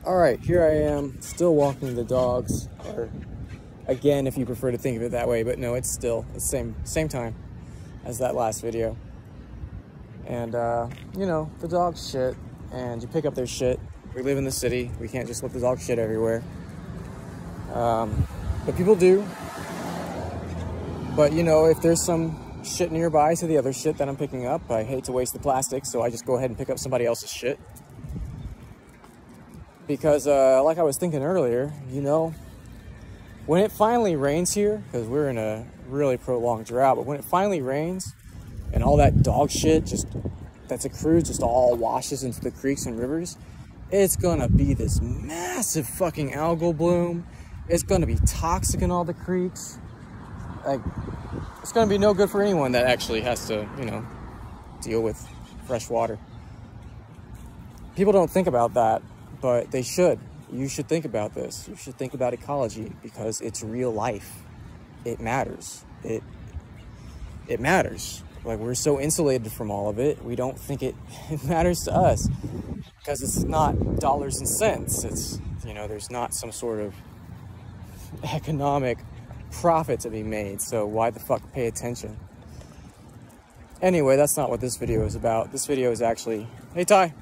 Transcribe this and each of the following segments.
All right, here I am, still walking the dogs, or again, if you prefer to think of it that way, but no, it's still the same time as that last video. And, you know, the dogs shit, and you pick up their shit. We live in the city. We can't just let the dog shit everywhere. But people do. But, you know, if there's some shit nearby to the other shit that I'm picking up, I hate to waste the plastic, so I just go ahead and pick up somebody else's shit. Because, like I was thinking earlier, you know, when it finally rains here, because we're in a really prolonged drought, but when it finally rains and all that dog shit that's accrued just all washes into the creeks and rivers, it's gonna be this massive fucking algal bloom. It's gonna be toxic in all the creeks. Like, it's gonna be no good for anyone that actually has to, you know, deal with fresh water. People don't think about that, but they should. You should think about this. You should think about ecology, because it's real life. It matters. It matters. Like, we're so insulated from all of it, we don't think it matters to us, because it's not dollars and cents. It's, you know, there's not some sort of economic profit to be made, so why the fuck pay attention? Anyway, that's not what this video is about. This video is actually, hey Ty.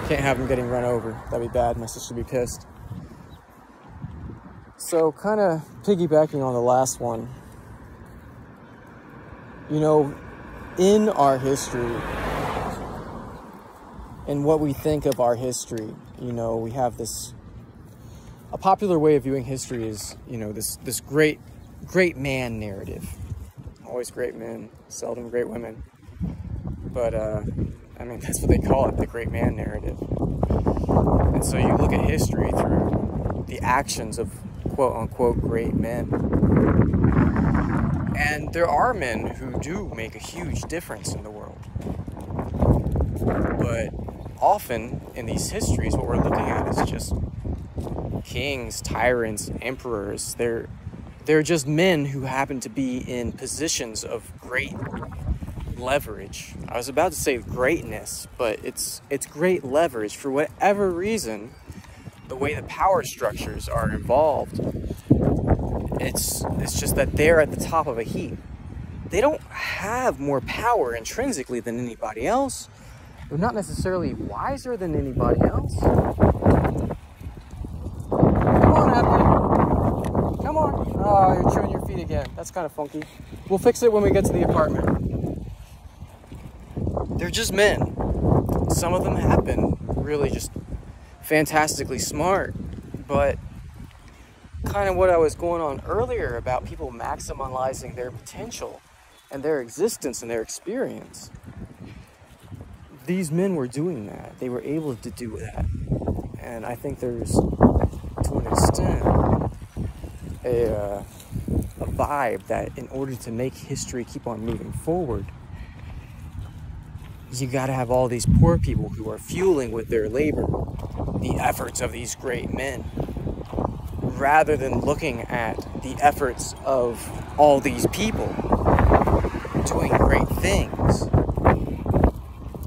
Can't have him getting run over. That'd be bad. My sister would be pissed. So, kind of piggybacking on the last one, you know, in our history, and what we think of our history, you know, we have this, a popular way of viewing history is, you know, this great man narrative. Always great men, seldom great women. But, I mean, that's what they call it, the great man narrative. And so you look at history through the actions of quote-unquote great men. And there are men who do make a huge difference in the world. But often in these histories, what we're looking at is just kings, tyrants, emperors. They're just men who happen to be in positions of great leverage. I was about to say greatness, but it's great leverage. For whatever reason, the way the power structures are involved, it's just that they're at the top of a heap. They don't have more power intrinsically than anybody else. They're not necessarily wiser than anybody else. Come on, Evelyn. Come on. Oh, you're chewing your feet again. That's kind of funky. We'll fix it when we get to the apartment. They're just men. Some of them have been really just fantastically smart, but kind of what I was going on earlier about people maximizing their potential and their existence and their experience. These men were doing that. They were able to do that. And I think there's, to an extent, a vibe that in order to make history keep on moving forward, you gotta have all these poor people who are fueling with their labor the efforts of these great men, rather than looking at the efforts of all these people doing great things.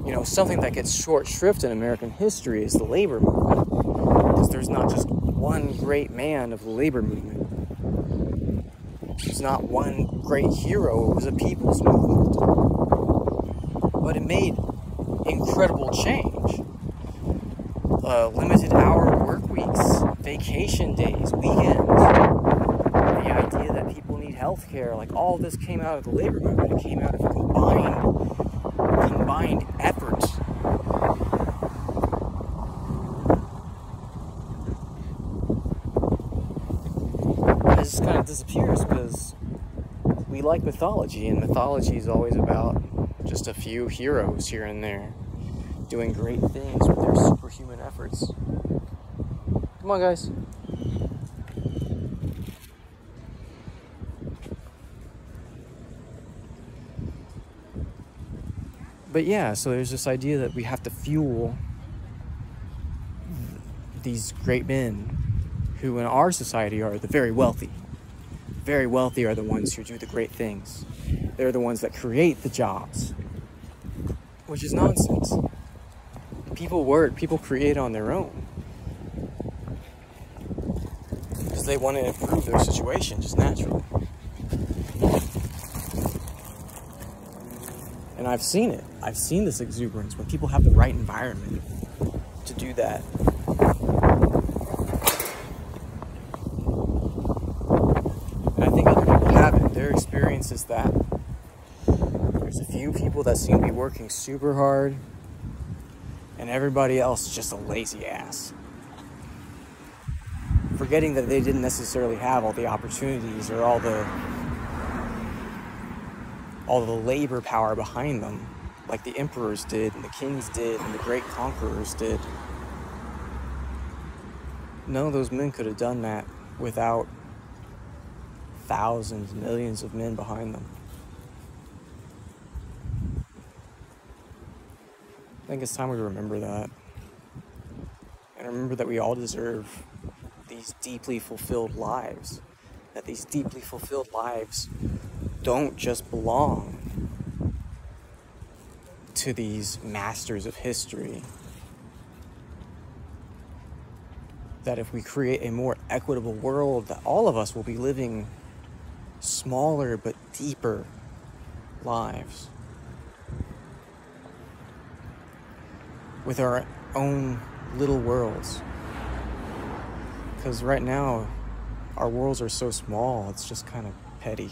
You know, something that gets short shrift in American history is the labor movement, because there's not just one great man of the labor movement. There's not one great hero. It was a people's movement. But it made incredible change. Limited hour work weeks, vacation days, weekends, the idea that people need health care, like all of this came out of the labor movement. It came out of combined efforts. And it just kind of disappears because we like mythology, and mythology is always about just a few heroes here and there doing great things with their superhuman efforts. Come on, guys. But yeah, so there's this idea that we have to fuel these great men who in our society are the very wealthy. Very wealthy are the ones who do the great things. They're the ones that create the jobs. which is nonsense. People create on their own because they want to improve their situation just naturally. And I've seen it. I've seen this exuberance when people have the right environment to do that. And I think other people haven't. Their experience is that there's a few people that seem to be working super hard, and everybody else is just a lazy ass. Forgetting that they didn't necessarily have all the opportunities or all the labor power behind them, like the emperors did, and the kings did, and the great conquerors did. None of those men could have done that without thousands, millions of men behind them. I think it's time we remember that. And remember that we all deserve these deeply fulfilled lives. That these deeply fulfilled lives don't just belong to these masters of history. That if we create a more equitable world, that all of us will be living smaller but deeper lives with our own little worlds. Because right now, our worlds are so small, it's just kind of petty.